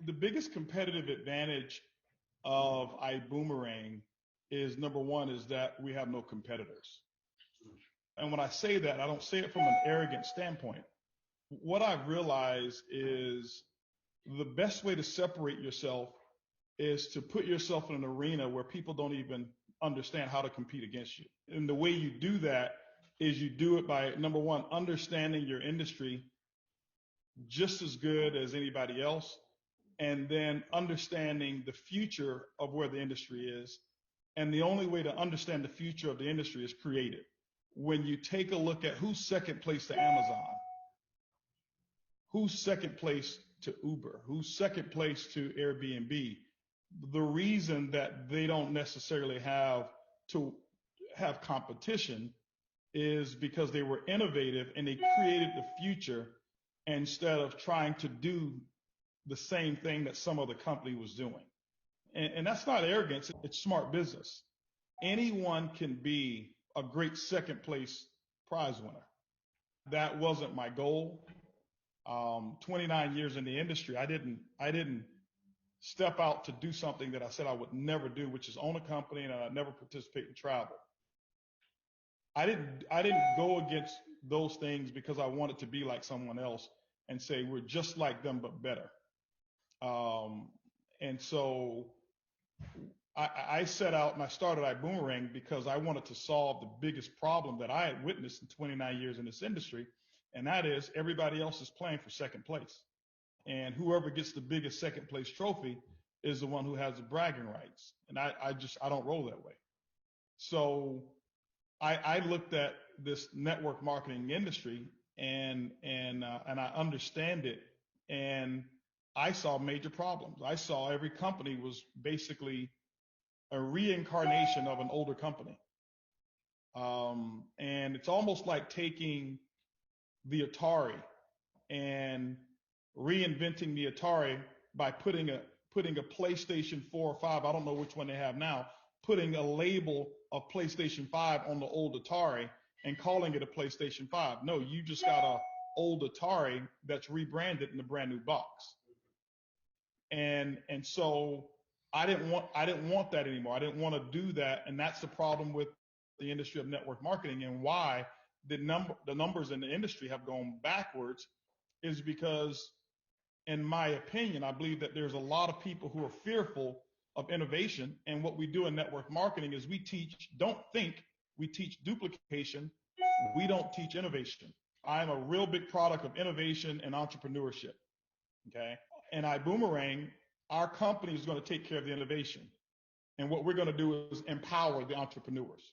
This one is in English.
the biggest competitive advantage of iBuumerang is, number one, is that we have no competitors. And when I say that, I don't say it from an arrogant standpoint. What I've realized is the best way to separate yourself is to put yourself in an arena where people don't even understand how to compete against you. And the way you do that is you do it by, number one, understanding your industry just as good as anybody else, and then understanding the future of where the industry is. And the only way to understand the future of the industry is create it. When you take a look at who's second place to Amazon, who's second place to Uber, who's second place to Airbnb, the reason that they don't necessarily have to have competition is because they were innovative and they created the future instead of trying to do the same thing that some other company was doing. And that's not arrogance, it's smart business. Anyone can be a great second place prize winner. That wasn't my goal. 29 years in the industry, I didn't step out to do something that I said I would never do, which is own a company, and I'd never participate in travel. I didn't go against those things because I wanted to be like someone else and say we're just like them but better. And so I set out and I started iBuumerang because I wanted to solve the biggest problem that I had witnessed in 29 years in this industry, and that is everybody else is playing for second place. And whoever gets the biggest second place trophy is the one who has the bragging rights. And I don't roll that way. So I looked at this network marketing industry and I understand it, and I saw major problems. I saw every company was basically a reincarnation of an older company. And it's almost like taking the Atari and reinventing the Atari by putting a PlayStation 4 or 5, I don't know which one they have now, putting a label of PlayStation 5 on the old Atari and calling it a PlayStation 5. No, you just got a old Atari that's rebranded in a brand new box. And so I didn't want that anymore. I didn't want to do that. And that's the problem with the industry of network marketing, and why the numbers in the industry have gone backwards is because, in my opinion, I believe that there's a lot of people who are fearful of innovation. And what we do in network marketing is we teach duplication. We don't teach innovation. I'm a real big product of innovation and entrepreneurship. Okay. And iBuumerang, our company is going to take care of the innovation. And what we're going to do is empower the entrepreneurs.